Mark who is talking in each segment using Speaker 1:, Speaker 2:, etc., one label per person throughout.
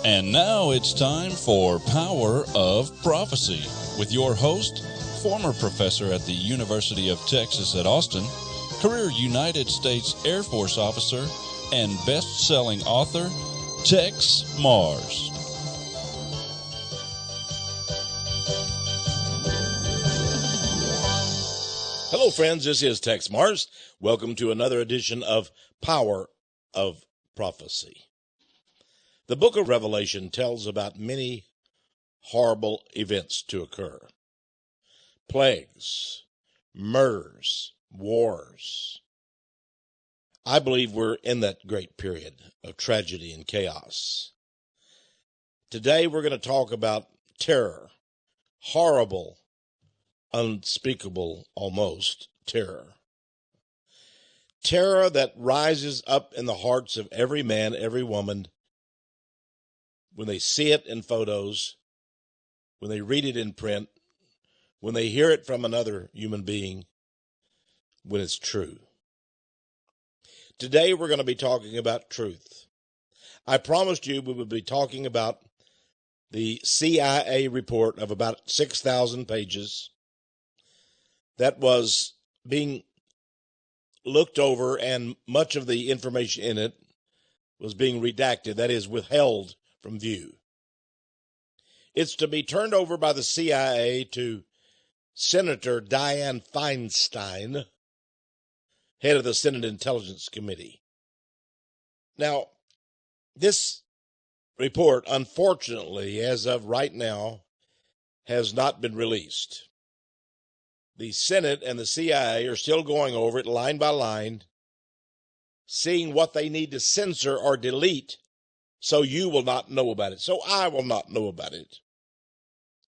Speaker 1: And now it's time for Power of Prophecy with your host, former professor at the University of Texas at Austin, career United States Air Force officer, and best-selling author, Texe Mars.
Speaker 2: Hello, friends. This is Texe Mars. Welcome to another edition of Power of Prophecy. The book of Revelation tells about many horrible events to occur. Plagues, murders, wars. I believe we're in that great period of tragedy and chaos. Today we're going to talk about terror, horrible, unspeakable, almost terror. Terror that rises up in the hearts of every man, every woman, when they see it in photos, when they read it in print, when they hear it from another human being, when it's true. Today we're going to be talking about truth. I promised you we would be talking about the CIA report of about 6,000 pages that was being looked over, and much of the information in it was being redacted, that is, withheld from view. It's to be turned over by the CIA to Senator Dianne Feinstein, head of the Senate Intelligence Committee. Now, this report, unfortunately, as of right now, has not been released. The Senate and the CIA are still going over it line by line, seeing what they need to censor or delete so you will not know about it, so I will not know about it.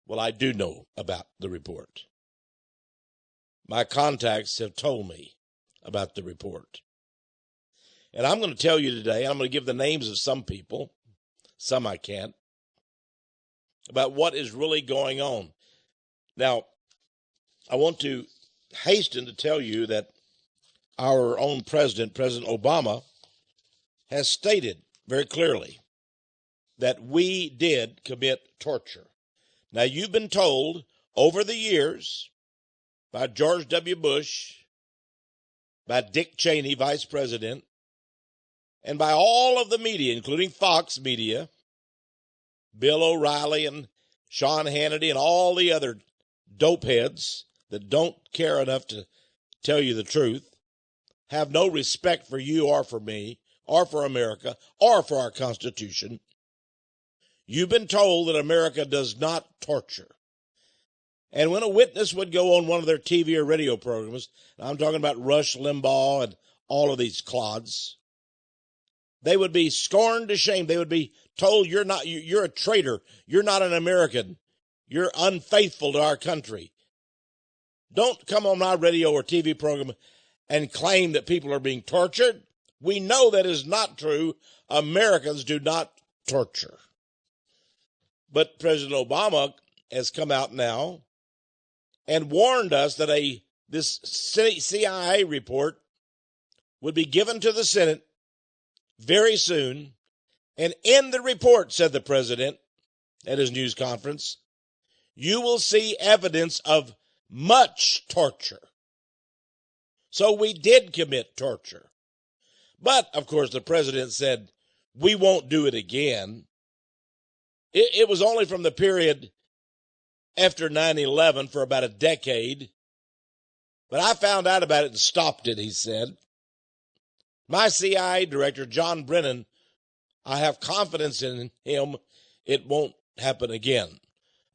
Speaker 2: Well, I do know about the report. My contacts have told me about the report. And I'm going to tell you today, I'm going to give the names of some people, some I can't, about what is really going on. Now, I want to hasten to tell you that our own president, President Obama, has stated very clearly that we did commit torture. Now, you've been told over the years by George W. Bush, by Dick Cheney, vice president, and by all of the media, including Fox Media, Bill O'Reilly and Sean Hannity and all the other dopeheads that don't care enough to tell you the truth, have no respect for you or for me or for America or for our Constitution. You've been told that America does not torture. And when a witness would go on one of their TV or radio programs, I'm talking about Rush Limbaugh and all of these clods, they would be scorned to shame. They would be told, you're a traitor. You're not an American. You're unfaithful to our country. Don't come on my radio or TV program and claim that people are being tortured. We know that is not true. Americans do not torture. But President Obama has come out now and warned us that this CIA report would be given to the Senate very soon. And in the report, said the president at his news conference, you will see evidence of much torture. So we did commit torture. But, of course, the president said, we won't do it again. It was only from the period after 9/11 for about a decade. But I found out about it and stopped it, he said. My CIA director, John Brennan, I have confidence in him. It won't happen again.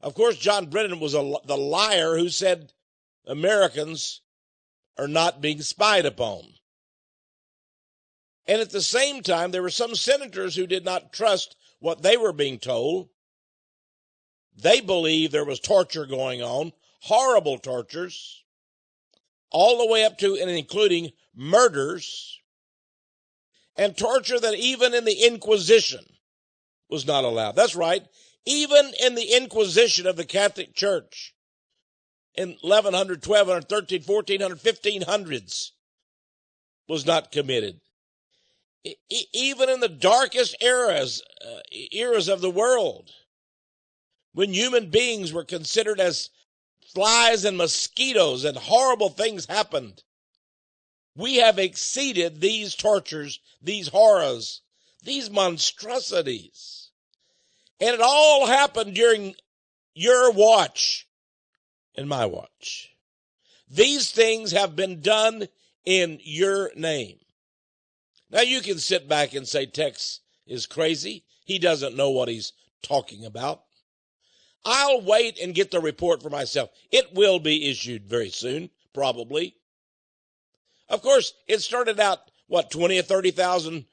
Speaker 2: Of course, John Brennan was the liar who said Americans are not being spied upon. And at the same time, there were some senators who did not trust what they were being told. They believed there was torture going on, horrible tortures, all the way up to and including murders, and torture that even in the Inquisition was not allowed. That's right. Even in the Inquisition of the Catholic Church in 1100, 1200, 1300, 1400, 1500s was not committed. Even in the darkest eras of the world, when human beings were considered as flies and mosquitoes and horrible things happened, we have exceeded these tortures, these horrors, these monstrosities. And it all happened during your watch and my watch. These things have been done in your name. Now you can sit back and say Texe is crazy. He doesn't know what he's talking about. I'll wait and get the report for myself. It will be issued very soon, probably. Of course, it started out, 20 or 30,000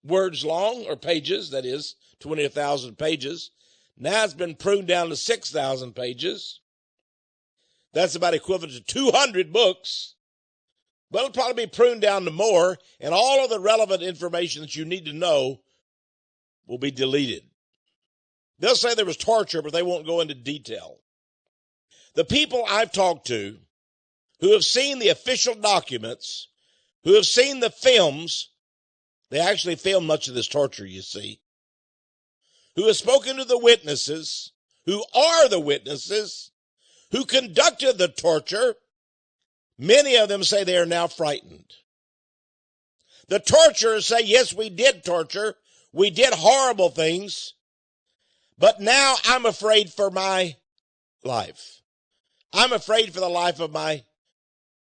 Speaker 2: words long, or pages, that is, 20,000 pages. Now it's been pruned down to 6,000 pages. That's about equivalent to 200 books. But it'll probably be pruned down to more, and all of the relevant information that you need to know will be deleted. They'll say there was torture, but they won't go into detail. The people I've talked to who have seen the official documents, who have seen the films, they actually filmed much of this torture, you see, who have spoken to the witnesses, who are the witnesses, who conducted the torture, many of them say they are now frightened. The torturers say, yes, we did torture, we did horrible things, but now I'm afraid for my life. I'm afraid for the life of my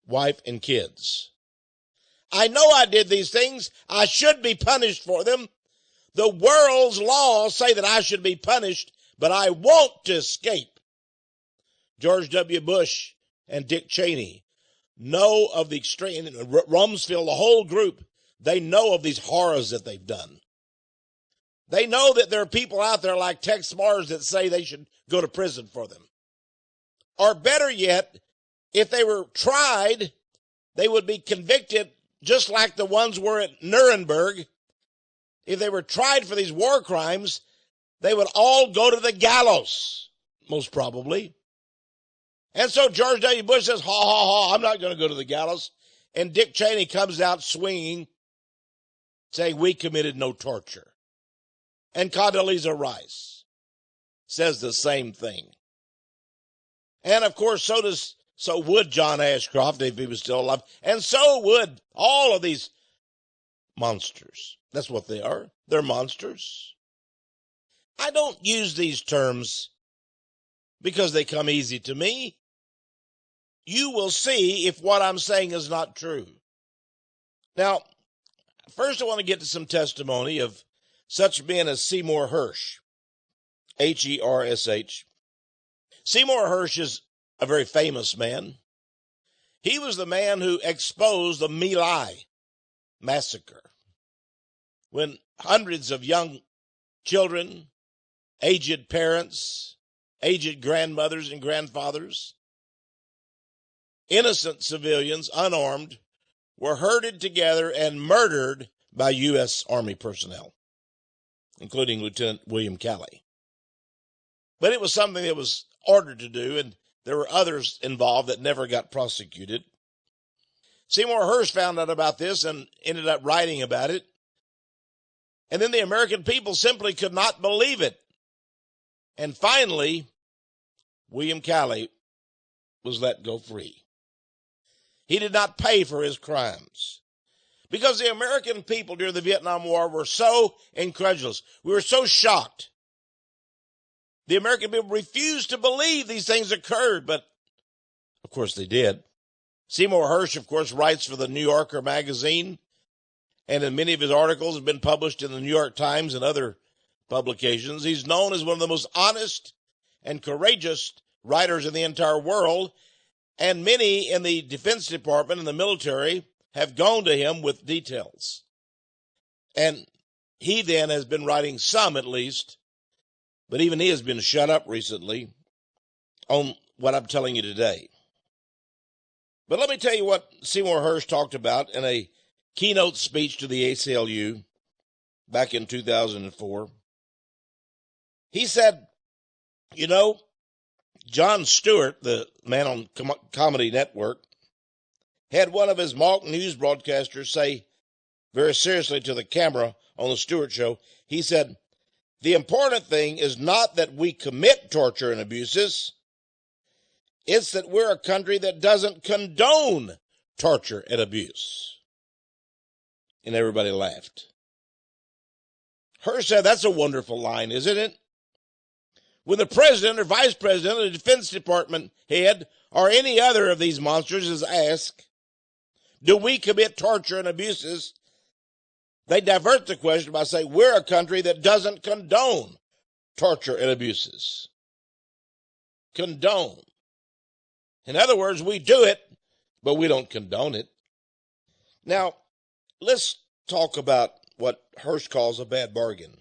Speaker 2: wife and kids. I know I did these things. I should be punished for them. The world's laws say that I should be punished, but I want to escape. George W. Bush and Dick Cheney know of the extreme, Rumsfeld, the whole group, they know of these horrors that they've done. They know that there are people out there like Texe Mars that say they should go to prison for them. Or better yet, if they were tried, they would be convicted just like the ones were at Nuremberg. If they were tried for these war crimes, they would all go to the gallows, most probably. And so George W. Bush says, ha, ha, ha, I'm not going to go to the gallows. And Dick Cheney comes out swinging, saying, we committed no torture. And Condoleezza Rice says the same thing. And of course, so would John Ashcroft if he was still alive. And so would all of these monsters. That's what they are. They're monsters. I don't use these terms because they come easy to me. You will see if what I'm saying is not true. Now, first I want to get to some testimony of such men as Seymour Hersh, H-E-R-S-H. Seymour Hersh is a very famous man. He was the man who exposed the My Lai massacre, when hundreds of young children, aged parents, aged grandmothers and grandfathers, innocent civilians, unarmed, were herded together and murdered by U.S. Army personnel, including Lieutenant William Calley. But it was something that was ordered to do, and there were others involved that never got prosecuted. Seymour Hersh found out about this and ended up writing about it. And then the American people simply could not believe it. And finally, William Calley was let go free. He did not pay for his crimes. Because the American people during the Vietnam War were so incredulous. We were so shocked. The American people refused to believe these things occurred, but of course they did. Seymour Hersh, of course, writes for the New Yorker magazine, and in many of his articles have been published in the New York Times and other publications. He's known as one of the most honest and courageous writers in the entire world, and many in the Defense Department and the military have gone to him with details. And he then has been writing some, at least, but even he has been shut up recently on what I'm telling you today. But let me tell you what Seymour Hersh talked about in a keynote speech to the ACLU back in 2004. He said, you know, Jon Stewart, the man on Comedy Network, had one of his mock news broadcasters say very seriously to the camera on the Stewart Show. He said, the important thing is not that we commit torture and abuses. It's that we're a country that doesn't condone torture and abuse. And everybody laughed. Hirsch said, that's a wonderful line, isn't it? When the president or vice president or the Defense Department head or any other of these monsters is asked, do we commit torture and abuses? They divert the question by saying, we're a country that doesn't condone torture and abuses. Condone. In other words, we do it, but we don't condone it. Now, let's talk about what Hirsch calls a bad bargain.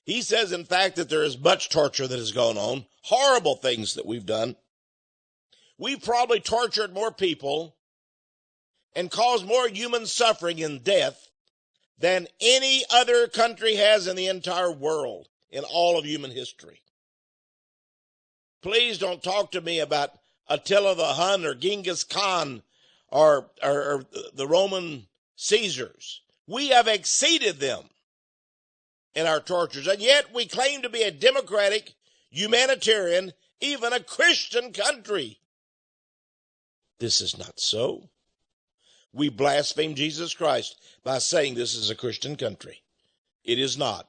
Speaker 2: He says, in fact, that there is much torture that has gone on, horrible things that we've done. We've probably tortured more people and caused more human suffering and death than any other country has in the entire world, in all of human history. Please don't talk to me about Attila the Hun or Genghis Khan or the Roman Caesars. We have exceeded them in our tortures, and yet we claim to be a democratic, humanitarian, even a Christian country. This is not so. We blaspheme Jesus Christ by saying this is a Christian country. It is not.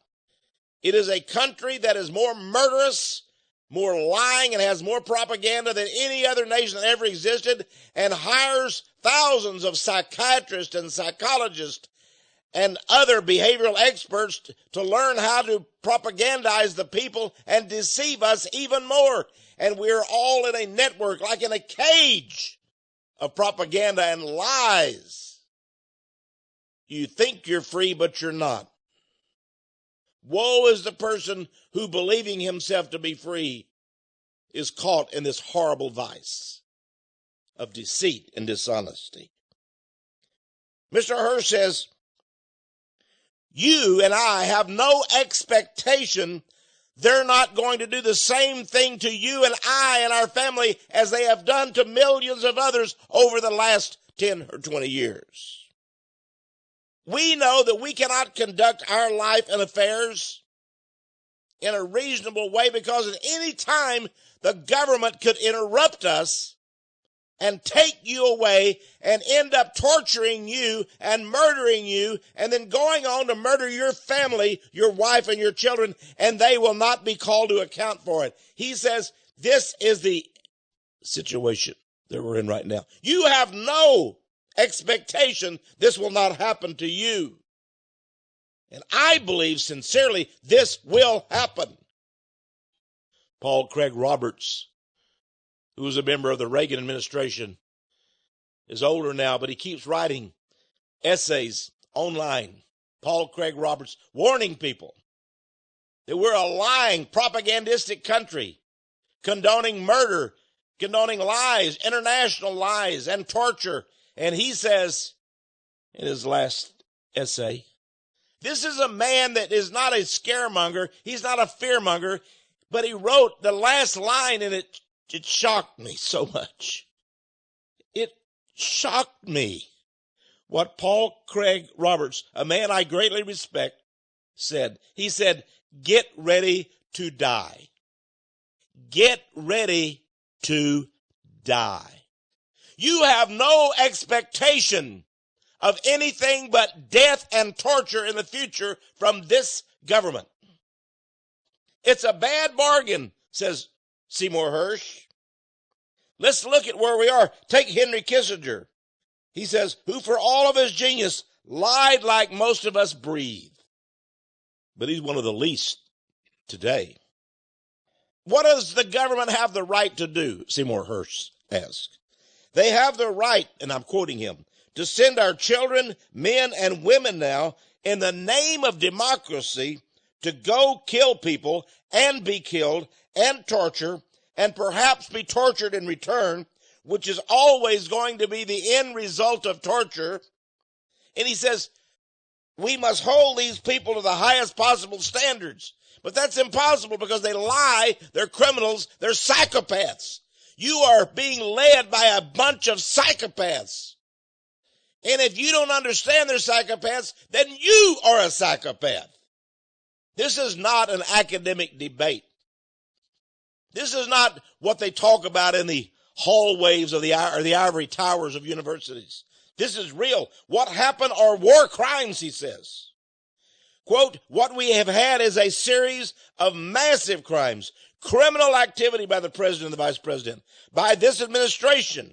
Speaker 2: It is a country that is more murderous, more lying, and has more propaganda than any other nation that ever existed, and hires thousands of psychiatrists and psychologists and other behavioral experts to learn how to propagandize the people and deceive us even more. And we're all in a network, like in a cage of propaganda and lies. You think you're free, but you're not. Woe is the person who, believing himself to be free, is caught in this horrible vice of deceit and dishonesty. Mr. Hirsch says, you and I have no expectation they're not going to do the same thing to you and I and our family as they have done to millions of others over the last 10 or 20 years. We know that we cannot conduct our life and affairs in a reasonable way because at any time the government could interrupt us and take you away and end up torturing you and murdering you and then going on to murder your family, your wife and your children, and they will not be called to account for it. He says this is the situation that we're in right now. You have no expectation this will not happen to you. And I believe sincerely this will happen. Paul Craig Roberts, who was a member of the Reagan administration, is older now, but he keeps writing essays online. Paul Craig Roberts, warning people that we're a lying, propagandistic country, condoning murder, condoning lies, international lies, and torture. And he says in his last essay, this is a man that is not a scaremonger, he's not a fearmonger, but he wrote the last line, and it shocked me so much. It shocked me what Paul Craig Roberts, a man I greatly respect, said. He said, get ready to die. Get ready to die. You have no expectation of anything but death and torture in the future from this government. It's a bad bargain, says Seymour Hersh. Let's look at where we are. Take Henry Kissinger. He says, who for all of his genius lied like most of us breathe. But he's one of the least today. What does the government have the right to do? Seymour Hersh asked. They have the right, and I'm quoting him, to send our children, men and women now, in the name of democracy, to go kill people and be killed and torture and perhaps be tortured in return, which is always going to be the end result of torture. And he says, we must hold these people to the highest possible standards. But that's impossible because they lie, they're criminals, they're psychopaths. You are being led by a bunch of psychopaths. And if you don't understand they're psychopaths, then you are a psychopath. This is not an academic debate. This is not what they talk about in the hallways of the ivory towers of universities. This is real. What happened are war crimes, he says. Quote, what we have had is a series of massive crimes, criminal activity by the president and the vice president, by this administration.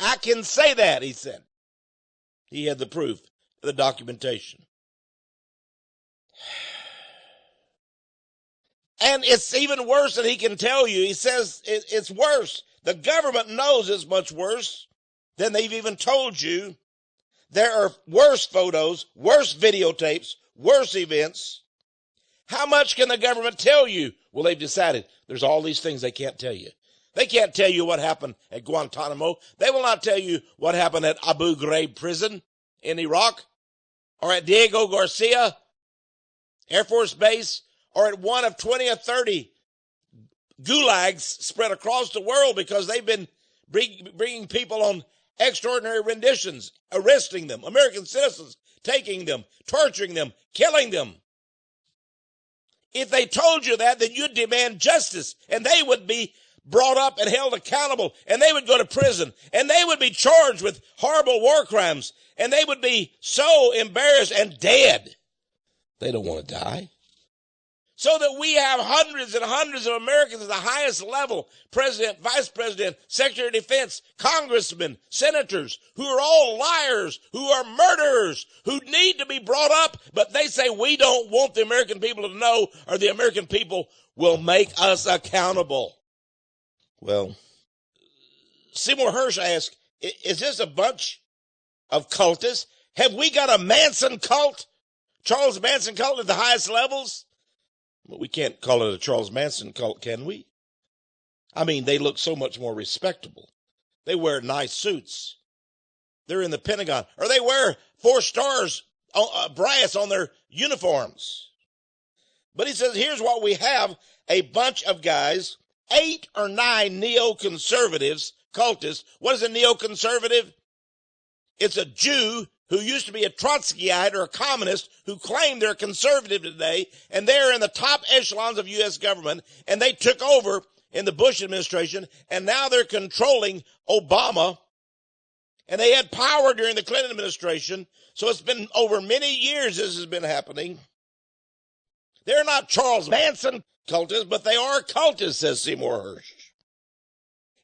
Speaker 2: I can say that, he said. He had the proof, the documentation. And it's even worse than he can tell you. He says it's worse. The government knows it's much worse than they've even told you. There are worse photos, worse videotapes, worse events. How much can the government tell you? Well, they've decided there's all these things they can't tell you. They can't tell you what happened at Guantanamo. They will not tell you what happened at Abu Ghraib prison in Iraq, or at Diego Garcia Air Force Base, or at one of 20 or 30 gulags spread across the world, because they've been bringing people on extraordinary renditions, arresting them, American citizens, taking them, torturing them, killing them. If they told you that, then you'd demand justice, and they would be brought up and held accountable, and they would go to prison, and they would be charged with horrible war crimes, and they would be so embarrassed and dead. They don't want to die. So that we have hundreds and hundreds of Americans at the highest level, president, vice president, secretary of defense, congressmen, senators, who are all liars, who are murderers, who need to be brought up, but they say we don't want the American people to know, or the American people will make us accountable. Well, Seymour Hersh asked, is this a bunch of cultists? Have we got a Manson cult? Charles Manson cult at the highest levels? Well, we can't call it a Charles Manson cult, can we? I mean, they look so much more respectable. They wear nice suits. They're in the Pentagon. Or they wear 4 stars brass on their uniforms. But he says, here's what we have. A bunch of guys, 8 or 9 neoconservatives, cultists. What is a neoconservative? It's a Jew who used to be a Trotskyite or a communist who claim they're conservative today, and they're in the top echelons of U.S. government, and they took over in the Bush administration, and now they're controlling Obama, and they had power during the Clinton administration, so it's been over many years this has been happening. They're not Charles Manson cultists, but they are cultists, says Seymour Hersh.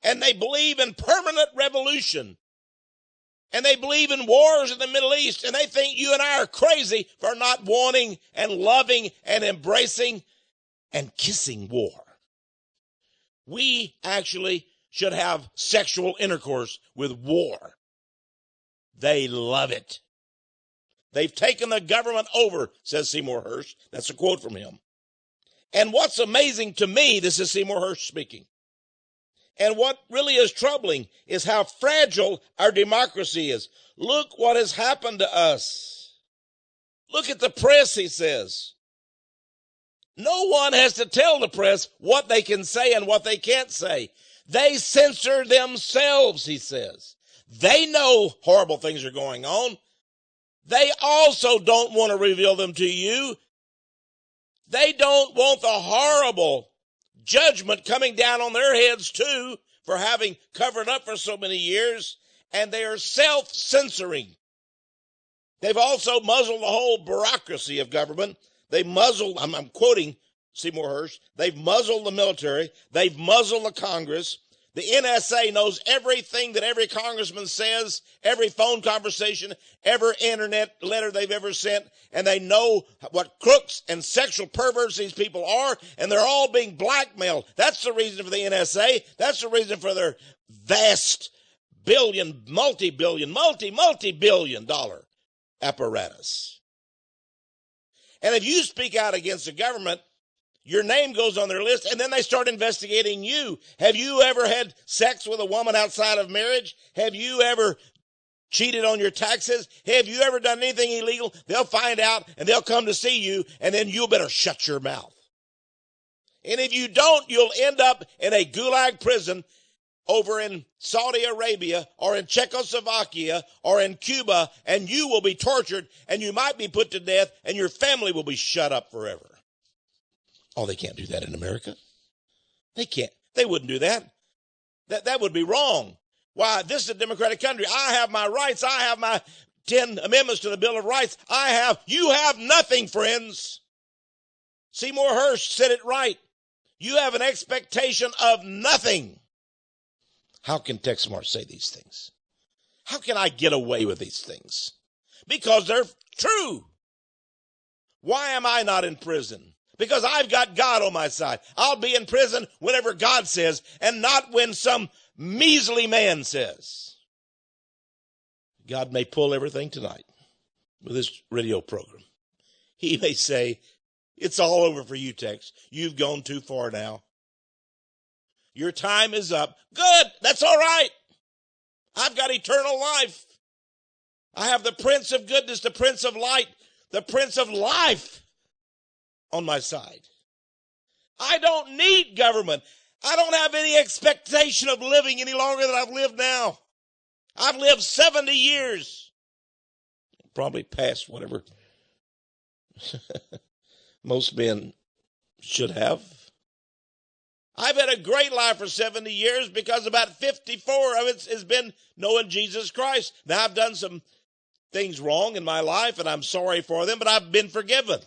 Speaker 2: And they believe in permanent revolution. And they believe in wars in the Middle East, and they think you and I are crazy for not wanting and loving and embracing and kissing war. We actually should have sexual intercourse with war. They love it. They've taken the government over, says Seymour Hersh. That's a quote from him. And what's amazing to me, this is Seymour Hersh speaking, and what really is troubling is how fragile our democracy is. Look what has happened to us. Look at the press, he says. No one has to tell the press what they can say and what they can't say. They censor themselves, he says. They know horrible things are going on. They also don't want to reveal them to you. They don't want the horrible judgment coming down on their heads too for having covered up for so many years, and they are self-censoring. They've also muzzled the whole bureaucracy of government. They muzzled, I'm quoting Seymour Hersh, they've muzzled the military, they've muzzled the Congress. The NSA knows everything that every congressman says, every phone conversation, every internet letter they've ever sent, and they know what crooks and sexual perverts these people are, and they're all being blackmailed. That's the reason for the NSA. That's the reason for their vast multi-billion dollar apparatus. And if you speak out against the government, your name goes on their list, and then they start investigating you. Have you ever had sex with a woman outside of marriage? Have you ever cheated on your taxes? Have you ever done anything illegal? They'll find out, and they'll come to see you, and then you better shut your mouth. And if you don't, you'll end up in a gulag prison over in Saudi Arabia or in Czechoslovakia or in Cuba, and you will be tortured and you might be put to death and your family will be shut up forever. Oh, they can't do that in America. They can't. They wouldn't do that. That would be wrong. Why, this is a democratic country. I have my rights. I have my 10 amendments to the Bill of Rights. You have nothing, friends. Seymour Hersh said it right. You have an expectation of nothing. How can TechSmart say these things? How can I get away with these things? Because they're true. Why am I not in prison? Because I've got God on my side. I'll be in prison whenever God says, and not when some measly man says. God may pull everything tonight with this radio program. He may say, it's all over for you, Tex. You've gone too far now. Your time is up. Good. That's all right. I've got eternal life. I have the Prince of Goodness, the Prince of Light, the Prince of Life on my side. I don't need government. I don't have any expectation of living any longer than I've lived now. I've lived 70 years. Probably past whatever most men should have. I've had a great life for 70 years because about 54 of it has been knowing Jesus Christ. Now, I've done some things wrong in my life, and I'm sorry for them, but I've been forgiven.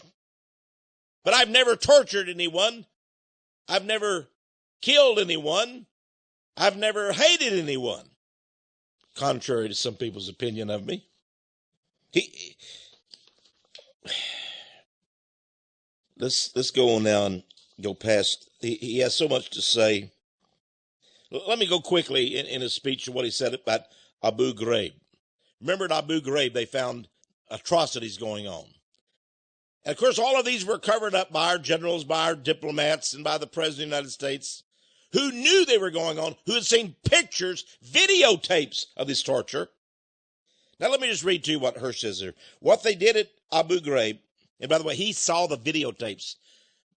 Speaker 2: But I've never tortured anyone. I've never killed anyone. I've never hated anyone, contrary to some people's opinion of me. Let's go on now and go past. He has so much to say. Let me go quickly in his speech to what he said about Abu Ghraib. Remember, at Abu Ghraib, they found atrocities going on. And, of course, all of these were covered up by our generals, by our diplomats, and by the President of the United States, who knew they were going on, who had seen pictures, videotapes of this torture. Now, let me just read to you what Hersh says here. What they did at Abu Ghraib, and by the way, he saw the videotapes.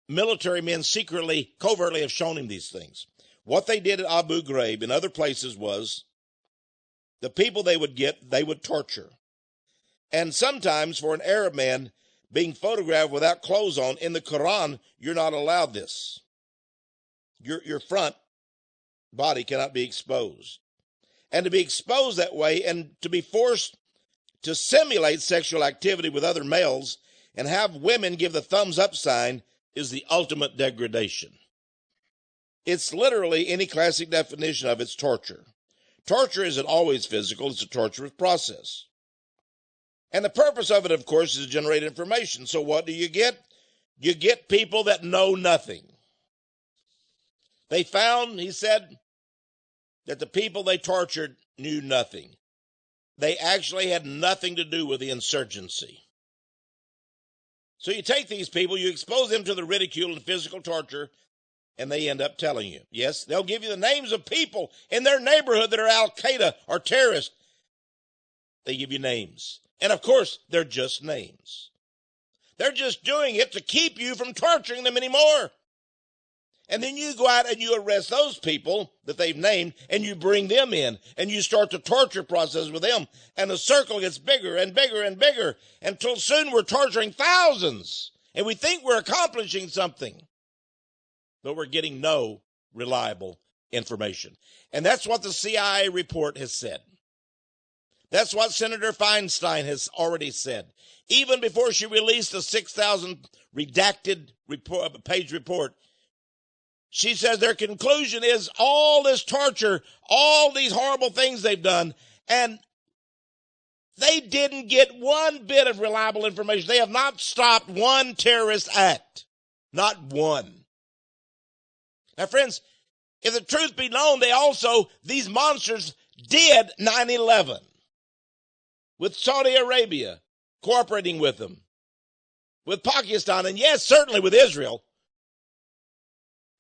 Speaker 2: Military men secretly, covertly have shown him these things. What they did at Abu Ghraib and other places was the people they would get, they would torture. And sometimes for an Arab man being photographed without clothes on, in the Quran, you're not allowed this. Your front body cannot be exposed. And to be exposed that way and to be forced to simulate sexual activity with other males and have women give the thumbs up sign is the ultimate degradation. It's literally any classic definition of it's torture. Torture isn't always physical, it's a torturous process. And the purpose of it, of course, is to generate information. So what do you get? You get people that know nothing. They found, he said, that the people they tortured knew nothing. They actually had nothing to do with the insurgency. So you take these people, you expose them to the ridicule and physical torture, and they end up telling you. Yes, they'll give you the names of people in their neighborhood that are Al-Qaeda or terrorists. They give you names. And, of course, they're just names. They're just doing it to keep you from torturing them anymore. And then you go out and you arrest those people that they've named, and you bring them in, and you start the torture process with them. And the circle gets bigger and bigger and bigger, until soon we're torturing thousands. And we think we're accomplishing something. But we're getting no reliable information. And that's what the CIA report has said. That's what Senator Feinstein has already said. Even before she released the 6,000 redacted page report, she says their conclusion is all this torture, all these horrible things they've done, and they didn't get one bit of reliable information. They have not stopped one terrorist act. Not one. Now, friends, if the truth be known, these monsters did 9/11 with Saudi Arabia cooperating with them, with Pakistan, and yes, certainly with Israel.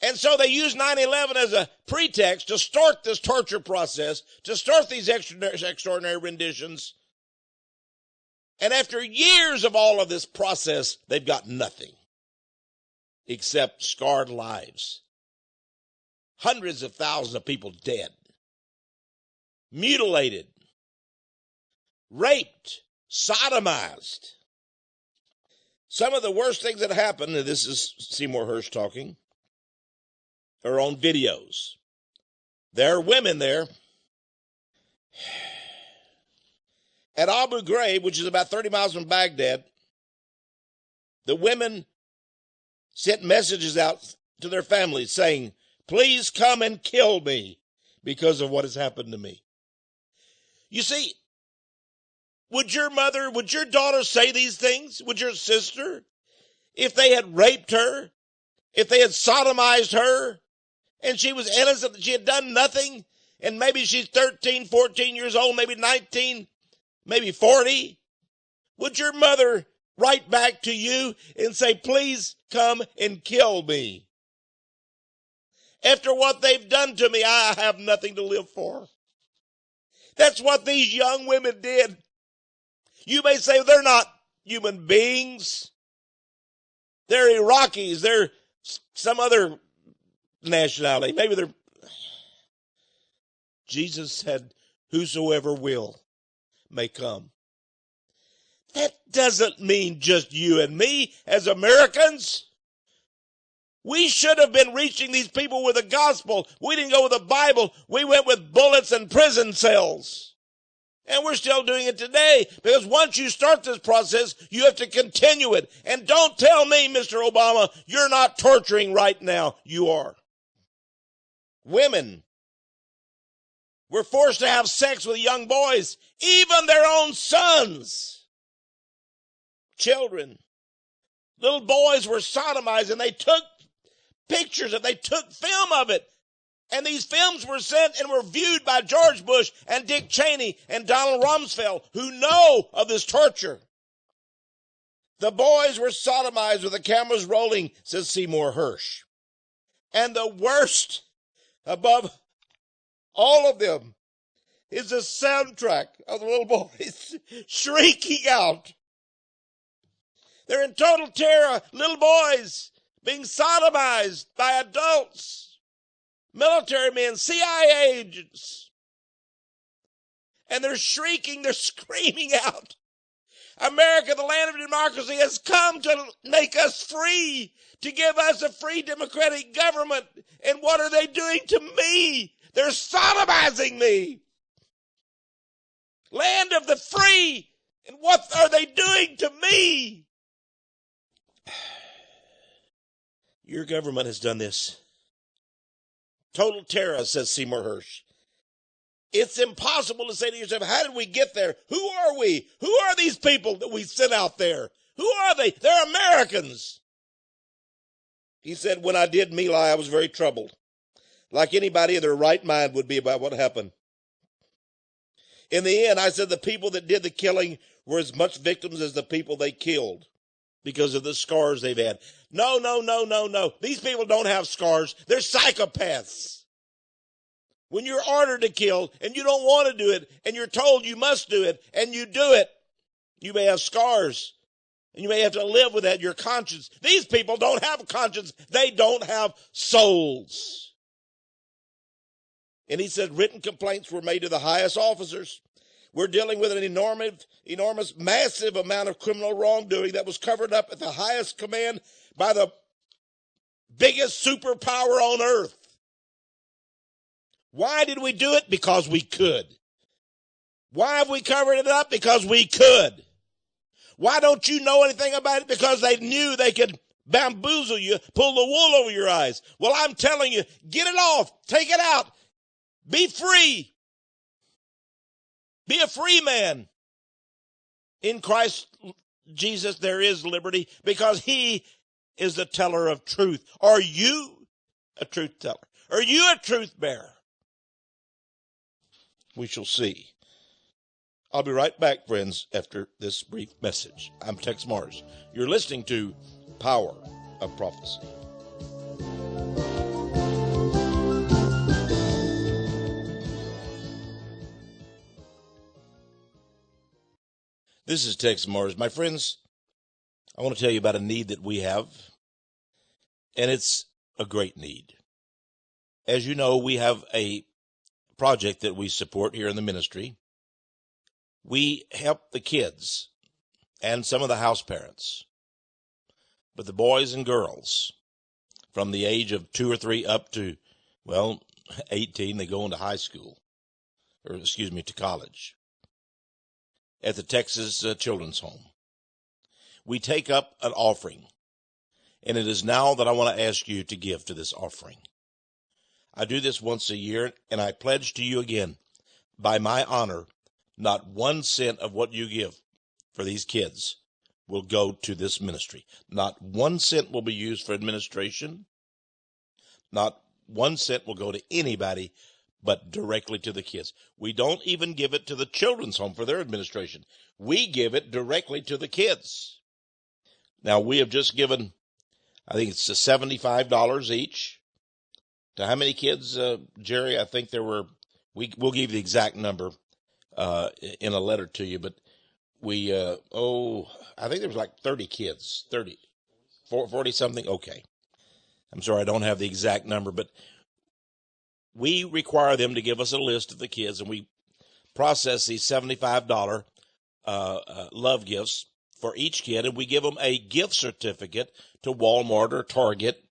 Speaker 2: And so they used 9/11 as a pretext to start this torture process, to start these extraordinary renditions. And after years of all of this process, they've got nothing except scarred lives. Hundreds of thousands of people dead. mutilated, raped, sodomized. Some of the worst things that happened, and this is Seymour Hersh talking, are on videos. There are women there at Abu Ghraib, which is about 30 miles from Baghdad. The women sent messages out to their families saying, please come and kill me because of what has happened to me. You see, would your daughter say these things? Would your sister? If they had raped her, if they had sodomized her, and she was innocent, she had done nothing, and maybe she's 13, 14 years old, maybe 19, maybe 40, would your mother write back to you and say, please come and kill me? After what they've done to me, I have nothing to live for. That's what these young women did. You may say they're not human beings. They're Iraqis. They're some other nationality. Maybe they're... Jesus said, whosoever will may come. That doesn't mean just you and me as Americans. We should have been reaching these people with the gospel. We didn't go with the Bible. We went with bullets and prison cells. And we're still doing it today, because once you start this process, you have to continue it. And don't tell me, Mr. Obama, you're not torturing right now. You are. Women were forced to have sex with young boys, even their own sons. Children. Little boys were sodomized, and they took pictures of it. They took film of it. And these films were sent and were viewed by George Bush and Dick Cheney and Donald Rumsfeld, who know of this torture. The boys were sodomized with the cameras rolling, says Seymour Hersh. And the worst above all of them is the soundtrack of the little boys shrieking out. They're in total terror. Little boys being sodomized by adults. Military men, CIA agents. And they're shrieking, they're screaming out. America, the land of democracy, has come to make us free, to give us a free democratic government. And what are they doing to me? They're sodomizing me. Land of the free. And what are they doing to me? Your government has done this. Total terror, says Seymour Hersh. It's impossible to say to yourself, how did we get there? Who are we? Who are these people that we sent out there? Who are they? They're Americans. He said, when I did My Lai, I was very troubled, like anybody in their right mind would be about what happened. In the end, I said the people that did the killing were as much victims as the people they killed because of the scars they've had. No. These people don't have scars. They're psychopaths. When you're ordered to kill and you don't want to do it and you're told you must do it and you do it, you may have scars and you may have to live with that, your conscience. These people don't have a conscience. They don't have souls. And he said written complaints were made to the highest officers. We're dealing with an enormous, massive amount of criminal wrongdoing that was covered up at the highest command by the biggest superpower on earth. Why did we do it? Because we could. Why have we covered it up? Because we could. Why don't you know anything about it? Because they knew they could bamboozle you, pull the wool over your eyes. Well, I'm telling you, get it off, take it out, be free. Be a free man. In Christ Jesus there is liberty because he is the teller of truth. Are you a truth teller? Are you a truth bearer? We shall see. I'll be right back, friends, after this brief message. I'm Tex Mars. You're listening to Power of Prophecy. This is Tex Mars. My friends, I want to tell you about a need that we have, and it's a great need. As you know, we have a project that we support here in the ministry, we help the kids and some of the house parents, but the boys and girls from the age of 2 or 3 up to, 18, they go into high school, to college, at the Texas Children's Home. We take up an offering, and it is now that I want to ask you to give to this offering. I do this once a year, and I pledge to you again, by my honor, not 1 cent of what you give for these kids will go to this ministry. Not 1 cent will be used for administration. Not 1 cent will go to anybody but directly to the kids. We don't even give it to the children's home for their administration. We give it directly to the kids. Now, we have just given, I think it's $75 each. To how many kids, Jerry? I think there were, we'll give you the exact number in a letter to you, but we, I think there was like 30 kids, 40 something. Okay. I'm sorry, I don't have the exact number, but we require them to give us a list of the kids, and we process these $75 love gifts for each kid, and we give them a gift certificate to Walmart or Target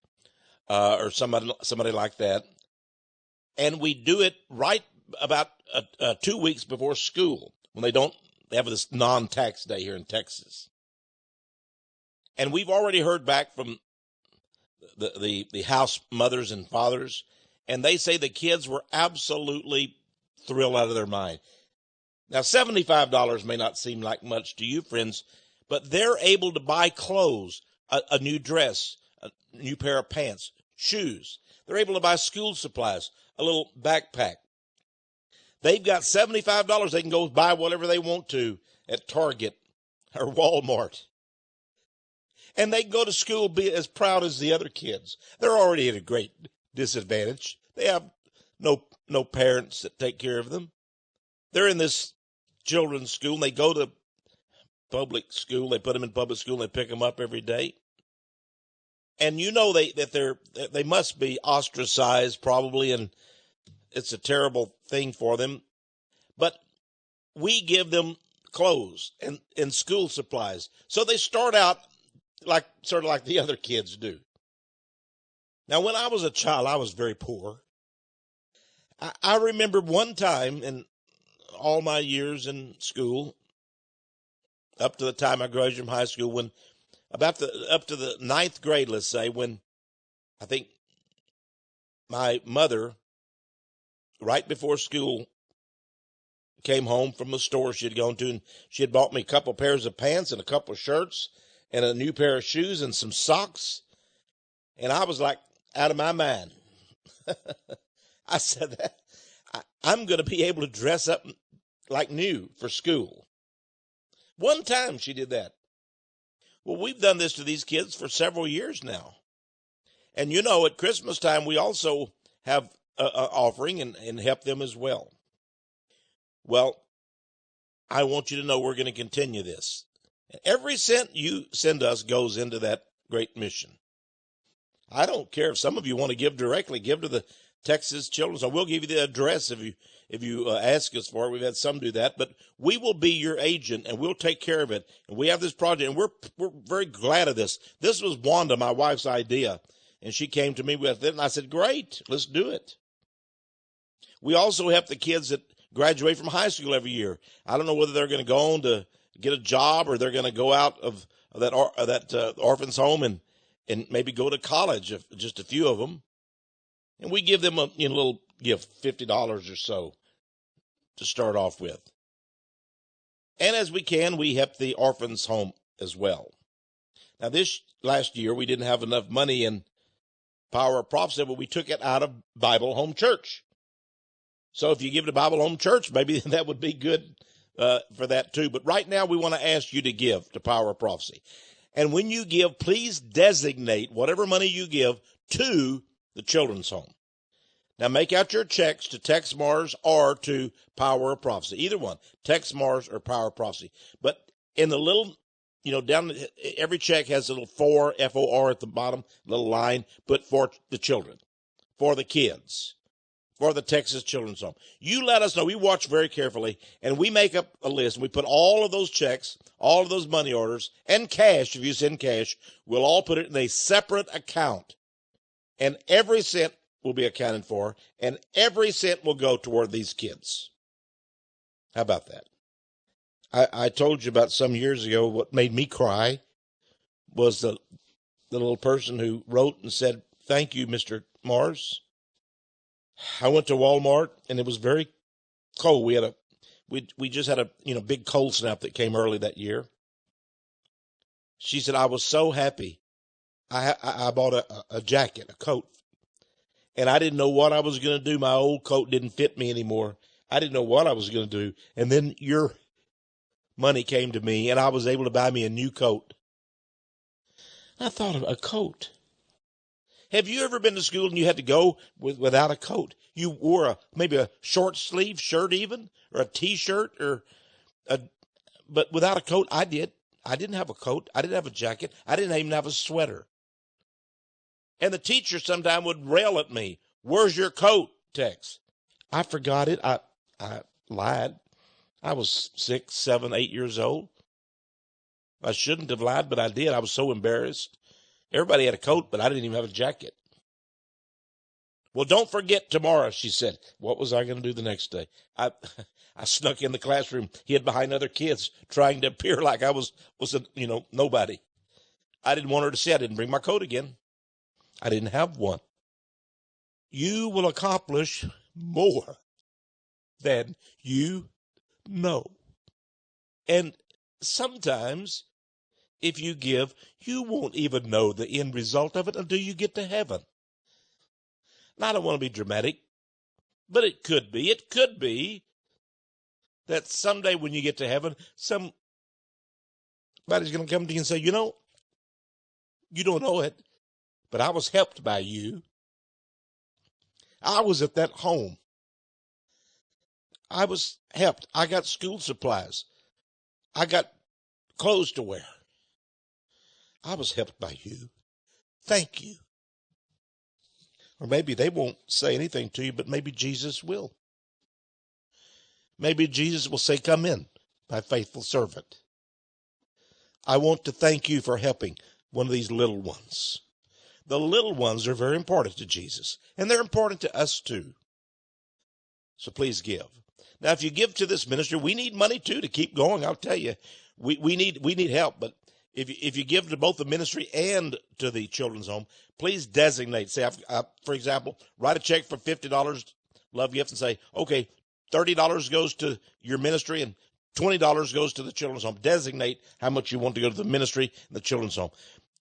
Speaker 2: or somebody like that. And we do it right about 2 weeks before school, when they have this non-tax day here in Texas. And we've already heard back from the house mothers and fathers, and they say the kids were absolutely thrilled out of their mind. Now, $75 may not seem like much to you, friends, but they're able to buy clothes, a new dress, a new pair of pants, shoes. They're able to buy school supplies, a little backpack. They've got $75. They can go buy whatever they want to at Target or Walmart. And they can go to school, be as proud as the other kids. They're already at a great disadvantage. They have no parents that take care of them. They're in this children's school, and they go to public school. They put them in public school, and they pick them up every day. And you know they must be ostracized probably, and it's a terrible thing for them. But we give them clothes and school supplies. So they start out sort of like the other kids do. Now, when I was a child, I was very poor. I remember one time in all my years in school, up to the time I graduated from high school, when up to the 9th grade, let's say, when I think my mother, right before school, came home from a store she had gone to, and she had bought me a couple pairs of pants and a couple of shirts and a new pair of shoes and some socks. And I was like out of my mind. I said, I'm going to be able to dress up like new for school. One time she did that. Well, we've done this to these kids for several years now. And at Christmas time, we also have an offering and help them as well. Well, I want you to know we're going to continue this. Every cent you send us goes into that great mission. I don't care if some of you want to give directly, give to the Texas Children's Home. We'll give you the address if you ask us for it. We've had some do that, but we will be your agent, and we'll take care of it. And we have this project, and we're very glad of this. This was Wanda, my wife's idea, and she came to me with it, and I said, great, let's do it. We also help the kids that graduate from high school every year. I don't know whether they're going to go on to get a job or they're going to go out of that orphan's home and maybe go to college, just a few of them. And we give them a little gift, $50 or so to start off with. And as we can, we help the orphan's home as well. Now, this last year, we didn't have enough money in Power of Prophecy, but we took it out of Bible Home Church. So if you give to Bible Home Church, maybe that would be good for that too. But right now, we want to ask you to give to Power of Prophecy. And when you give, please designate whatever money you give to the children's home. Now, make out your checks to Texe Mars or to Power of Prophecy. Either one, Texe Mars or Power of Prophecy. But in the little, down every check has a little for, F-O-R at the bottom, little line, but for the children, for the kids, for the Texas Children's Home. You let us know. We watch very carefully, and we make up a list, and we put all of those checks, all of those money orders, and cash, if you send cash, we'll all put it in a separate account. And every cent will be accounted for, and every cent will go toward these kids. How about that? I told you about some years ago what made me cry was the little person who wrote and said, "Thank you, Mr. Mars. I went to Walmart and it was very cold. We just had a big cold snap that came early that year." She said, "I was so happy. I bought a jacket, a coat, and I didn't know what I was going to do. My old coat didn't fit me anymore. I didn't know what I was going to do. And then your money came to me, and I was able to buy me a new coat." I thought of a coat. Have you ever been to school and you had to go without a coat? You wore maybe a short sleeve shirt even, or a T-shirt, but without a coat. I did. I didn't have a coat. I didn't have a jacket. I didn't even have a sweater. And the teacher sometime would rail at me, "Where's your coat, Tex?" I forgot it. I lied. I was 6, 7, 8 years old. I shouldn't have lied, but I did. I was so embarrassed. Everybody had a coat, but I didn't even have a jacket. "Well, don't forget tomorrow," she said. What was I going to do the next day? I snuck in the classroom, hid behind other kids, trying to appear like I was nobody. I didn't want her to see I didn't bring my coat again. I didn't have one. You will accomplish more than you know. And sometimes, if you give, you won't even know the end result of it until you get to heaven. Now, I don't want to be dramatic, but it could be. It could be that someday when you get to heaven, somebody's going to come to you and say, "You don't know it, but I was helped by you. I was at that home. I was helped. I got school supplies. I got clothes to wear. I was helped by you. Thank you." Or maybe they won't say anything to you, but maybe Jesus will. Maybe Jesus will say, "Come in, my faithful servant. I want to thank you for helping one of these little ones." The little ones are very important to Jesus, and they're important to us too. So please give. Now, if you give to this ministry, we need money too to keep going. I'll tell you, we need help. But if you give to both the ministry and to the children's home, please designate. Say, for example, write a check for $50, love gift, and say, okay, $30 goes to your ministry and $20 goes to the children's home. Designate how much you want to go to the ministry and the children's home.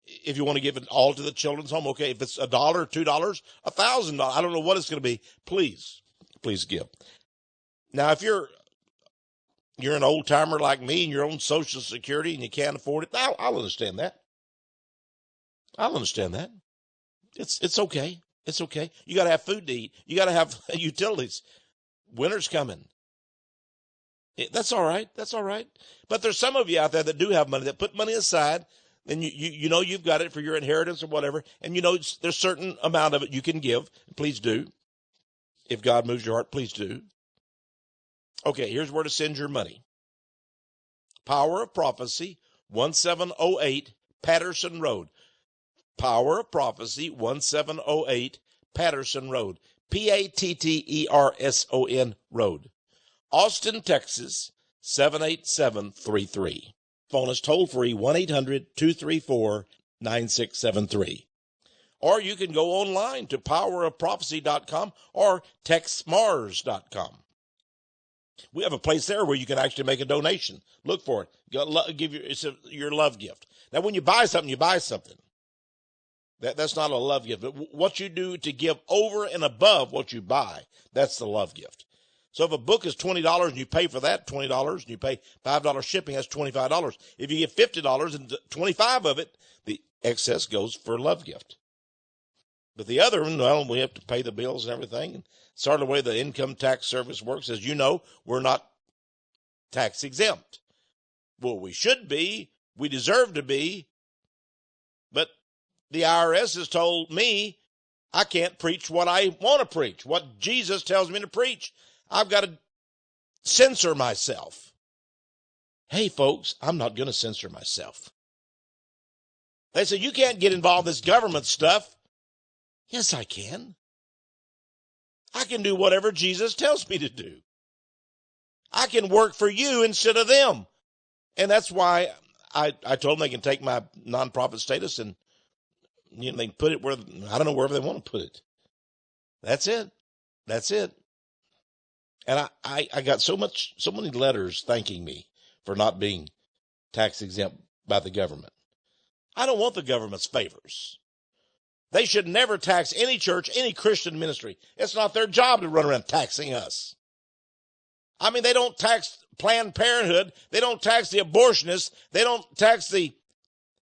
Speaker 2: If you want to give it all to the children's home, okay. If it's $1, $2, $1,000, I don't know what it's going to be. Please give. Now, if you're an old timer like me and you're on Social Security and you can't afford it, I'll understand that. I'll understand that. It's okay. It's okay. You got to have food to eat. You got to have utilities. Winter's coming. That's all right. That's all right. But there's some of you out there that do have money, that put money aside, and you know you've got it for your inheritance or whatever, and there's a certain amount of it you can give. Please do. If God moves your heart, please do. Okay, here's where to send your money. Power of Prophecy, 1708 Patterson Road. Power of Prophecy, 1708 Patterson Road. Patterson Road. Austin, Texas, 78733. Phone is toll free, 1-800-234-9673. Or you can go online to powerofprophecy.com or texmars.com. We have a place there where you can actually make a donation. Look for it. Give your love gift. Now, when you buy something, you buy something. That's not a love gift. But what you do to give over and above what you buy, that's the love gift. So if a book is $20 and you pay for that $20 and you pay $5 shipping, that's $25. If you give $50 and $25 of it, the excess goes for a love gift. But the other one, well, we have to pay the bills and everything. And sort of the way the income tax service works, as you know, we're not tax exempt. Well, we should be. We deserve to be. But the IRS has told me I can't preach what I want to preach, what Jesus tells me to preach. I've got to censor myself. Hey, folks, I'm not going to censor myself. They say, you can't get involved in this government stuff. Yes, I can. I can do whatever Jesus tells me to do. I can work for you instead of them. And that's why I told them they can take my nonprofit status and they can put it where, I don't know, wherever they want to put it. That's it. That's it. And I got so many letters thanking me for not being tax exempt by the government. I don't want the government's favors. They should never tax any church, any Christian ministry. It's not their job to run around taxing us. I mean, they don't tax Planned Parenthood. They don't tax the abortionists. They don't tax the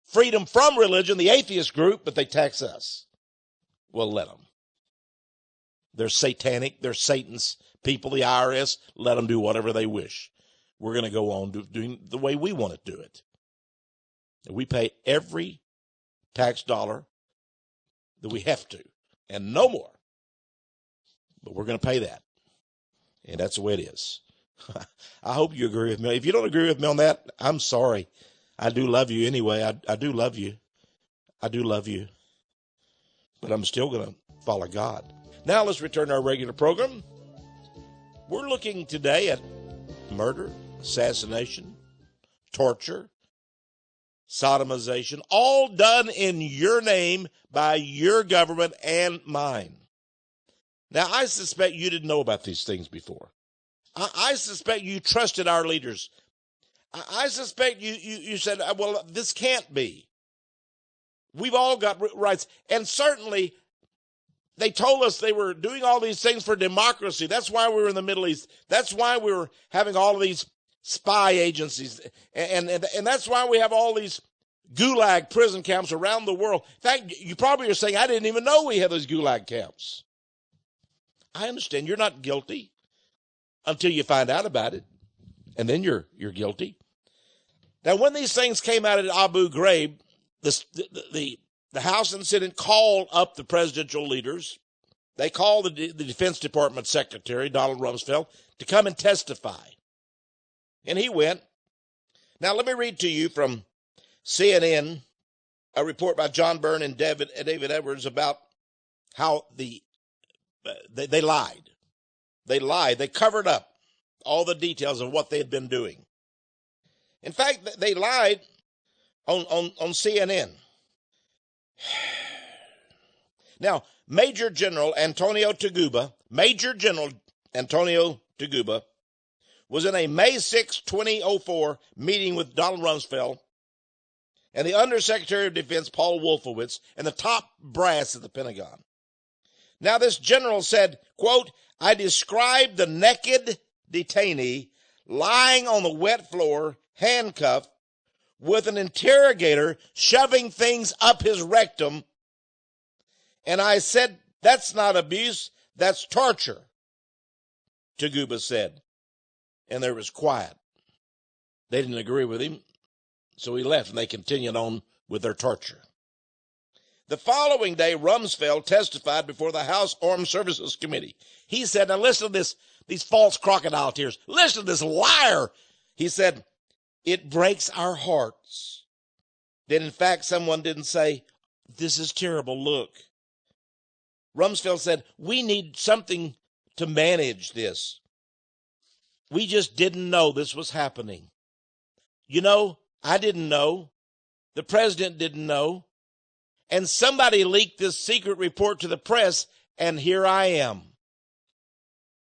Speaker 2: freedom from religion, the atheist group, but they tax us. Well, let them. They're satanic. They're Satan's people, the IRS. Let them do whatever they wish. We're going to go on doing the way we want to do it. We pay every tax dollar that we have to, and no more. But we're going to pay that. And that's the way it is. I hope you agree with me. If you don't agree with me on that, I'm sorry. I do love you anyway. I do love you. I do love you. But I'm still going to follow God. Now let's return to our regular program. We're looking today at murder, assassination, torture, sodomization, all done in your name by your government and mine. Now, I suspect you didn't know about these things before. I suspect you trusted our leaders. I suspect you said, well, this can't be. We've all got rights. And certainly, they told us they were doing all these things for democracy. That's why we were in the Middle East. That's why we were having all of these spy agencies. And that's why we have all these gulag prison camps around the world. In fact, you probably are saying, I didn't even know we had those gulag camps. I understand you're not guilty until you find out about it. And then you're guilty. Now, when these things came out at Abu Ghraib, the House and Senate called up the presidential leaders. They called the Defense Department Secretary, Donald Rumsfeld, to come and testify. And he went. Now, let me read to you from CNN, a report by John Byrne and David Edwards about how they lied. They lied. They covered up all the details of what they had been doing. In fact, they lied on CNN. Now, Major General Antonio Taguba was in a May 6, 2004 meeting with Donald Rumsfeld and the Undersecretary of Defense, Paul Wolfowitz, and the top brass at the Pentagon. Now, this general said, quote, I described the naked detainee lying on the wet floor, handcuffed, with an interrogator shoving things up his rectum. And I said, that's not abuse, that's torture, Taguba said. And there was quiet. They didn't agree with him, so he left, and they continued on with their torture. The following day, Rumsfeld testified before the House Armed Services Committee. He said, now listen to this, these false crocodile tears. Listen to this liar. He said, it breaks our hearts that in fact someone didn't say, this is terrible, look. Rumsfeld said, we need something to manage this. We just didn't know this was happening. You know, I didn't know. The president didn't know. And somebody leaked this secret report to the press, and here I am.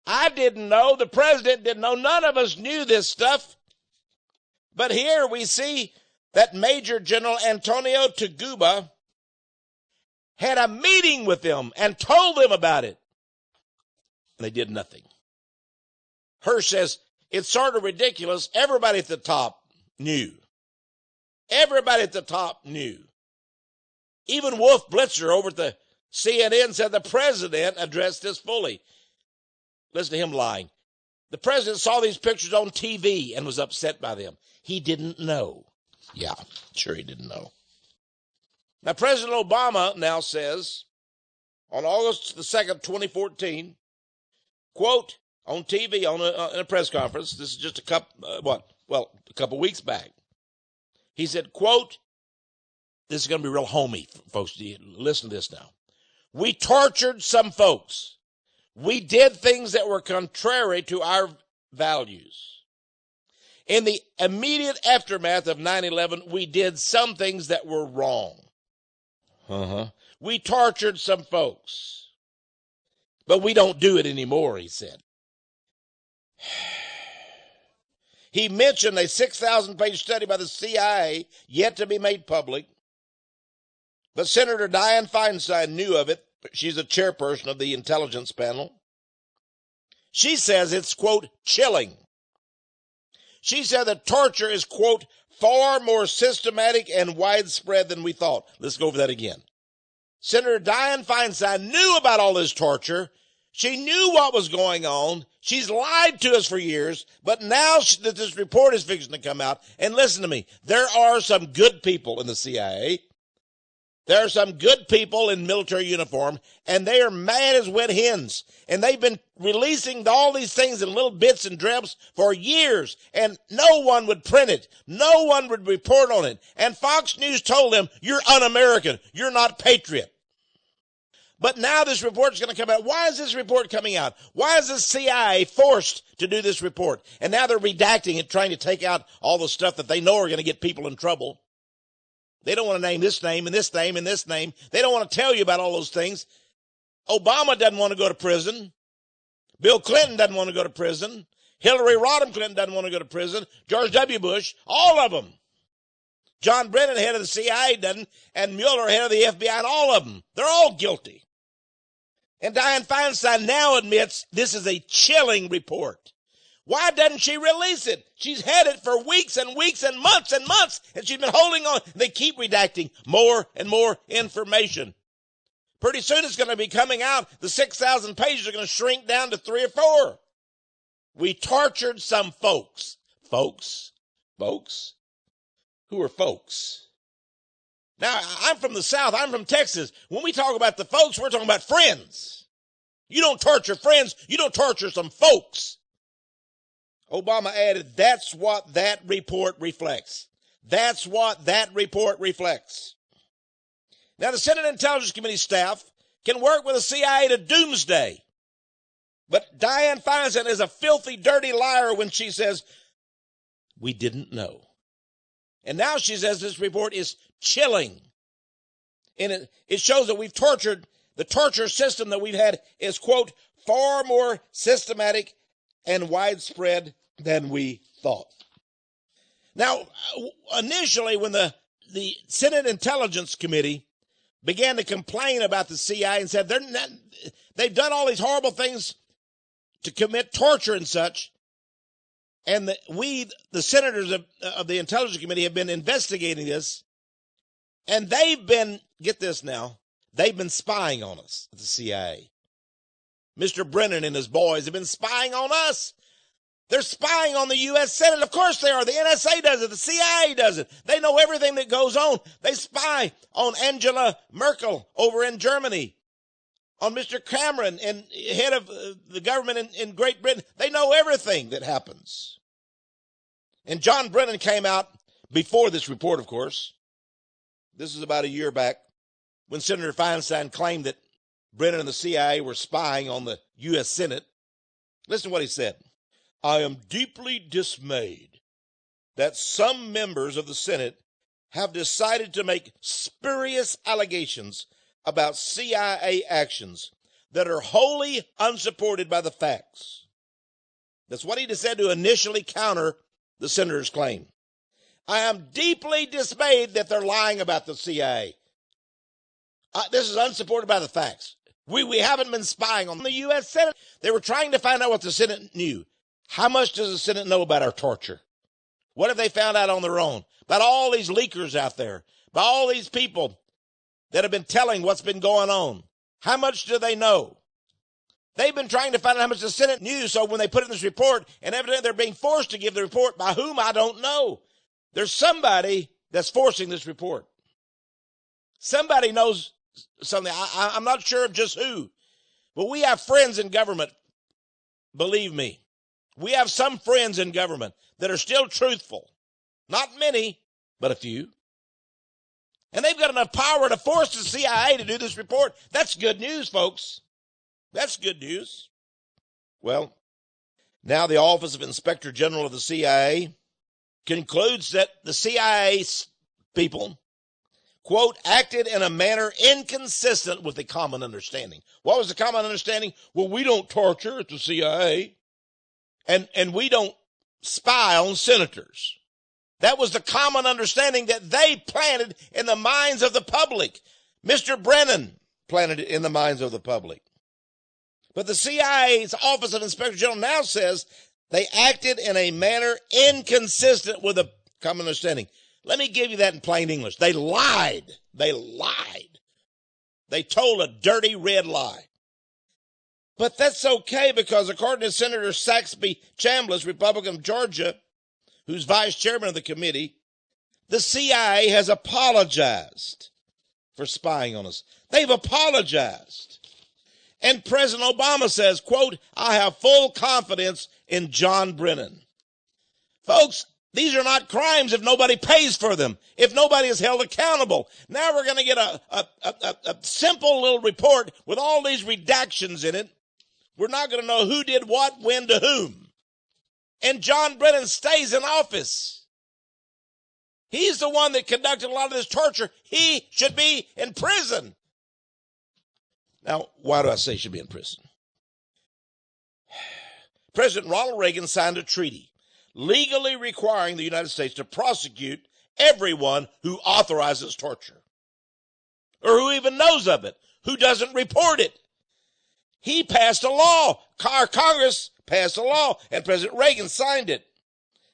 Speaker 2: I didn't know. The president didn't know. None of us knew this stuff. But here we see that Major General Antonio Taguba had a meeting with them and told them about it. And they did nothing. Hirsch says, it's sort of ridiculous. Everybody at the top knew. Everybody at the top knew. Even Wolf Blitzer over at the CNN said the president addressed this fully. Listen to him lying. The president saw these pictures on TV and was upset by them. He didn't know. Yeah, sure he didn't know. Now, President Obama now says on August the 2nd, 2014, quote, on TV, in a press conference, this is just a couple weeks back. He said, quote, this is going to be real homey, folks. Listen to this now. We tortured some folks. We did things that were contrary to our values. In the immediate aftermath of 9/11, we did some things that were wrong. We tortured some folks. But we don't do it anymore, he said. He mentioned a 6,000-page study by the CIA yet to be made public. But Senator Dianne Feinstein knew of it. She's a chairperson of the intelligence panel. She says it's, quote, chilling. She said that torture is, quote, far more systematic and widespread than we thought. Let's go over that again. Senator Dianne Feinstein knew about all this torture. She knew what was going on. She's lied to us for years, but now that this report is fixing to come out, and listen to me, there are some good people in the CIA. There are some good people in military uniform, and they are mad as wet hens. And they've been releasing all these things in little bits and dribs for years, and no one would print it. No one would report on it. And Fox News told them, you're un-American. You're not patriot. But now this report is going to come out. Why is this report coming out? Why is the CIA forced to do this report? And now they're redacting it, trying to take out all the stuff that they know are going to get people in trouble. They don't want to name this name and this name and this name. They don't want to tell you about all those things. Obama doesn't want to go to prison. Bill Clinton doesn't want to go to prison. Hillary Rodham Clinton doesn't want to go to prison. George W. Bush, all of them. John Brennan, head of the CIA, doesn't, and Mueller, head of the FBI, and all of them. They're all guilty. And Dianne Feinstein now admits this is a chilling report. Why doesn't she release it? She's had it for weeks and weeks and months, and she's been holding on. They keep redacting more and more information. Pretty soon it's going to be coming out. The 6,000 pages are going to shrink down to 3 or 4. We tortured some folks. Folks? Who are folks? Now, I'm from the South. I'm from Texas. When we talk about the folks, we're talking about friends. You don't torture friends. You don't torture some folks. Obama added, that's what that report reflects. That's what that report reflects. Now, the Senate Intelligence Committee staff can work with the CIA to doomsday. But Dianne Feinstein is a filthy, dirty liar when she says, we didn't know. And now she says this report is chilling. And it shows that we've tortured, the torture system that we've had is, quote, far more systematic and widespread than we thought. Now, initially, when the Senate Intelligence Committee began to complain about the CIA and said they've done all these horrible things to commit torture and such, and the senators of the Intelligence Committee have been investigating this, and they've been, get this now, they've been spying on us at the CIA. Mr. Brennan and his boys have been spying on us. They're spying on the U.S. Senate. Of course they are. The NSA does it. The CIA does it. They know everything that goes on. They spy on Angela Merkel over in Germany, on Mr. Cameron, and head of the government in Great Britain. They know everything that happens. And John Brennan came out before this report, of course. This is about a year back when Senator Feinstein claimed that Brennan and the CIA were spying on the U.S. Senate. Listen to what he said. I am deeply dismayed that some members of the Senate have decided to make spurious allegations about CIA actions that are wholly unsupported by the facts. That's what he just said to initially counter the senator's claim. I am deeply dismayed that they're lying about the CIA. This is unsupported by the facts. We haven't been spying on the U.S. Senate. They were trying to find out what the Senate knew. How much does the Senate know about our torture? What have they found out on their own? About all these leakers out there, about all these people that have been telling what's been going on. How much do they know? They've been trying to find out how much the Senate knew, so when they put it in this report, and evidently they're being forced to give the report, by whom I don't know. There's somebody that's forcing this report. Somebody knows something. I'm not sure of just who, but we have friends in government. Believe me, we have some friends in government that are still truthful. Not many, but a few. And they've got enough power to force the CIA to do this report. That's good news, folks. That's good news. Well, now the Office of Inspector General of the CIA concludes that the CIA people, quote, acted in a manner inconsistent with the common understanding. What was the common understanding? Well, we don't torture at the CIA, and we don't spy on senators. That was the common understanding that they planted in the minds of the public. Mr. Brennan planted it in the minds of the public. But the CIA's Office of Inspector General now says they acted in a manner inconsistent with the common understanding. Let me give you that in plain English. They lied. They lied. They told a dirty red lie. But that's okay, because according to Senator Saxby Chambliss, Republican of Georgia, who's vice chairman of the committee, the CIA has apologized for spying on us. They've apologized. And President Obama says, quote, I have full confidence in John Brennan. Folks, these are not crimes if nobody pays for them, if nobody is held accountable. Now we're going to get a simple little report with all these redactions in it. We're not going to know who did what, when, to whom. And John Brennan stays in office. He's the one that conducted a lot of this torture. He should be in prison. Now, why do I say he should be in prison? President Ronald Reagan signed a treaty legally requiring the United States to prosecute everyone who authorizes torture, or who even knows of it, who doesn't report it. He passed a law. Our Congress passed a law, and President Reagan signed it.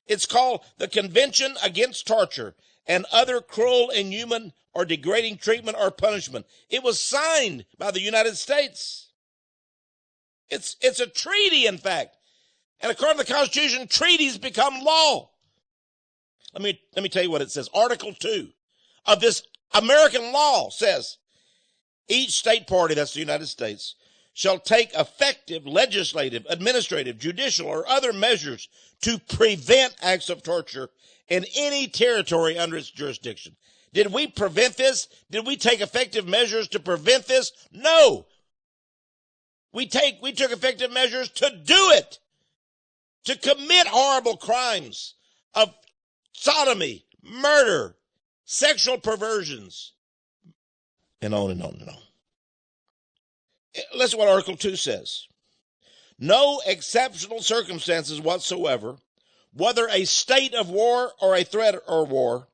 Speaker 2: It's called the Convention Against Torture and Other Cruel, Inhuman, or Degrading Treatment or Punishment. It was signed by the United States. It's a treaty, in fact. And according to the Constitution, treaties become law. Let me tell you what it says. Article 2 of this American law says, each state party, that's the United States, shall take effective legislative, administrative, judicial, or other measures to prevent acts of torture in any territory under its jurisdiction. Did we prevent this? Did we take effective measures to prevent this? No. We took effective measures to do it, to commit horrible crimes of sodomy, murder, sexual perversions, and on and on and on. Listen to what Article 2 says. No exceptional circumstances whatsoever, whether a state of war or a threat or war,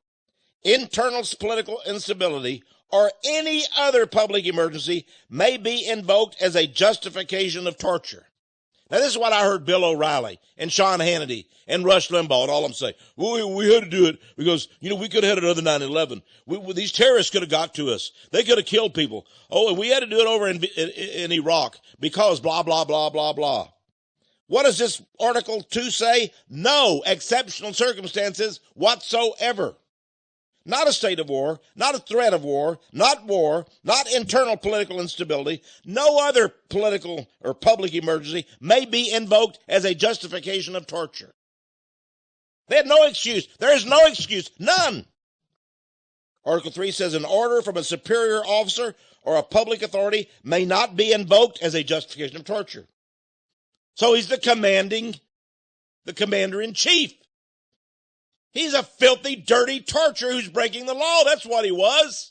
Speaker 2: internal political instability, or any other public emergency may be invoked as a justification of torture. Now, this is what I heard Bill O'Reilly and Sean Hannity and Rush Limbaugh and all of them say. Well, we had to do it because, we could have had another 9/11. These terrorists could have got to us. They could have killed people. Oh, and we had to do it over in Iraq because blah, blah, blah, blah, blah. What does this Article 2 say? No exceptional circumstances whatsoever. Not a state of war, not a threat of war, not internal political instability, no other political or public emergency may be invoked as a justification of torture. They had no excuse. There is no excuse. None. Article 3 says an order from a superior officer or a public authority may not be invoked as a justification of torture. So he's the commander-in-chief. He's a filthy, dirty torturer who's breaking the law. That's what he was.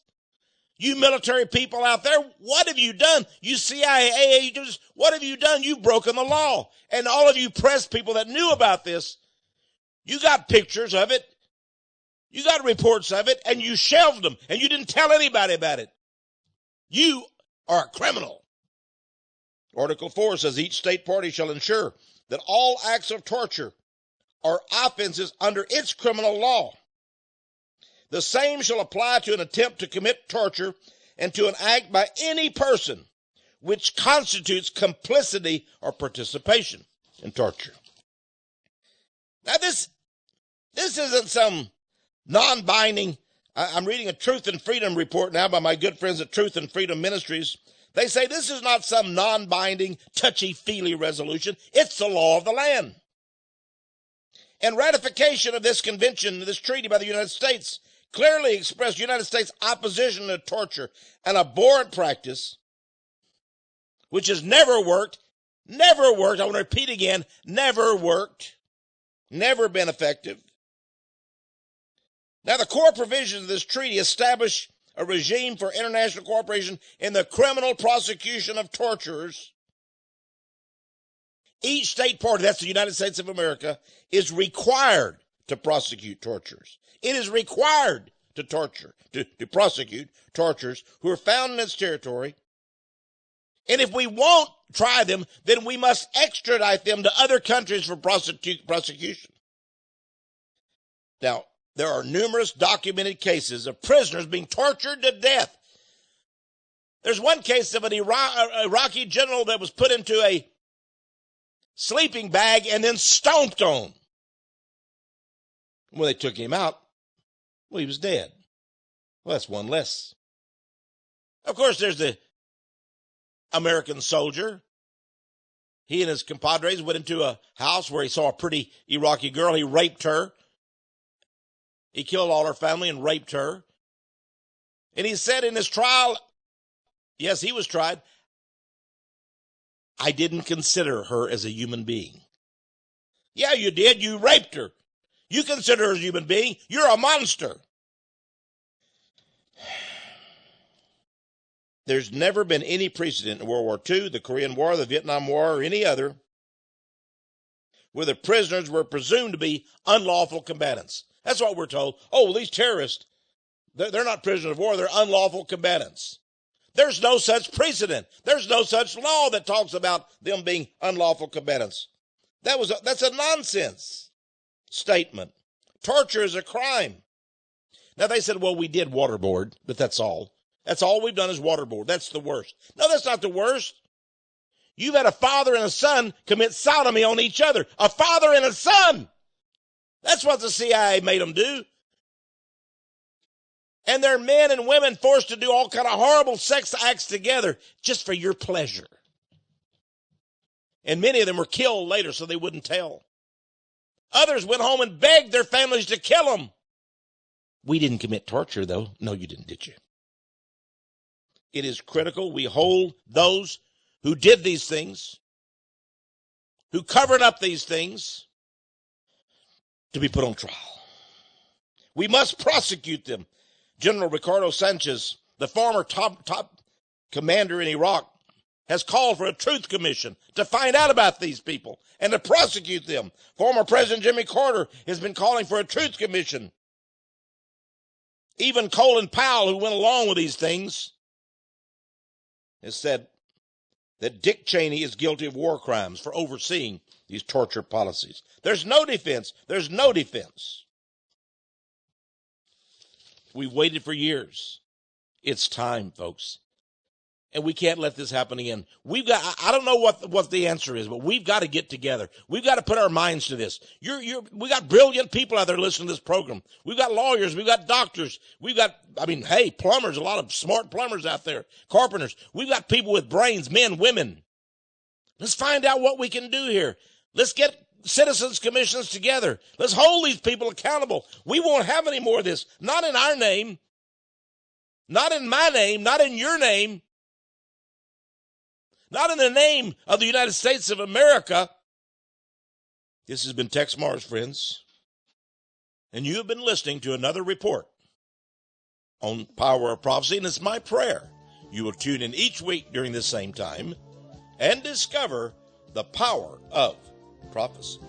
Speaker 2: You military people out there, what have you done? You CIA agents, what have you done? You've broken the law. And all of you press people that knew about this, you got pictures of it. You got reports of it, and you shelved them, and you didn't tell anybody about it. You are a criminal. Article 4 says each state party shall ensure that all acts of torture are offenses under its criminal law. The same shall apply to an attempt to commit torture and to an act by any person which constitutes complicity or participation in torture. Now this isn't some non-binding I'm reading a Truth and Freedom report now by my good friends at Truth and Freedom Ministries. They say this is not some non-binding, touchy-feely resolution. It's the law of the land. And ratification of this convention, this treaty by the United States, clearly expressed United States opposition to torture, an abhorrent practice, which has never worked, I want to repeat again, never worked, never been effective. Now, the core provisions of this treaty establish a regime for international cooperation in the criminal prosecution of torturers. Each state party, that's the United States of America, is required to prosecute torturers. It is required to prosecute torturers who are found in its territory. And if we won't try them, then we must extradite them to other countries for prosecution. Now, there are numerous documented cases of prisoners being tortured to death. There's one case of an Iraqi general that was put into a sleeping bag and then stomped on. When they took him out, well, he was dead. Well, that's one less. Of course, there's the American soldier. He and his compadres went into a house where he saw a pretty Iraqi girl. He raped her. He killed all her family and raped her. And he said in his trial, yes, he was tried, I didn't consider her as a human being. Yeah, you did. You raped her. You consider her as a human being. You're a monster. There's never been any precedent in World War II, the Korean War, the Vietnam War, or any other, where the prisoners were presumed to be unlawful combatants. That's what we're told. Oh, well, these terrorists, they're not prisoners of war, they're unlawful combatants. There's no such precedent. There's no such law that talks about them being unlawful combatants. That's a nonsense statement. Torture is a crime. Now, they said, well, we did waterboard, but that's all. That's all we've done is waterboard. That's the worst. No, that's not the worst. You've had a father and a son commit sodomy on each other. A father and a son. That's what the CIA made them do. And they're men and women forced to do all kind of horrible sex acts together just for your pleasure. And many of them were killed later so they wouldn't tell. Others went home and begged their families to kill them. We didn't commit torture, though. No, you didn't, did you? It is critical we hold those who did these things, who covered up these things, to be put on trial. We must prosecute them. General Ricardo Sanchez, the former top commander in Iraq, has called for a truth commission to find out about these people and to prosecute them. Former President Jimmy Carter has been calling for a truth commission. Even Colin Powell, who went along with these things, has said that Dick Cheney is guilty of war crimes for overseeing these torture policies. There's no defense. There's no defense. We've waited for years. It's time, folks. And we can't let this happen again. I don't know what the answer is, but we've got to get together. We've got to put our minds to this. We got brilliant people out there listening to this program. We've got lawyers. We've got doctors. Plumbers, a lot of smart plumbers out there, carpenters. We've got people with brains, men, women. Let's find out what we can do here. Let's get citizens commissions together. Let's hold these people accountable. We won't have any more of this. Not in our name. Not in my name. Not in your name. Not in the name of the United States of America. This has been Texe Mars, friends. And you have been listening to another report on Power of Prophecy. And it's my prayer you will tune in each week during this same time and discover the power of prophecy.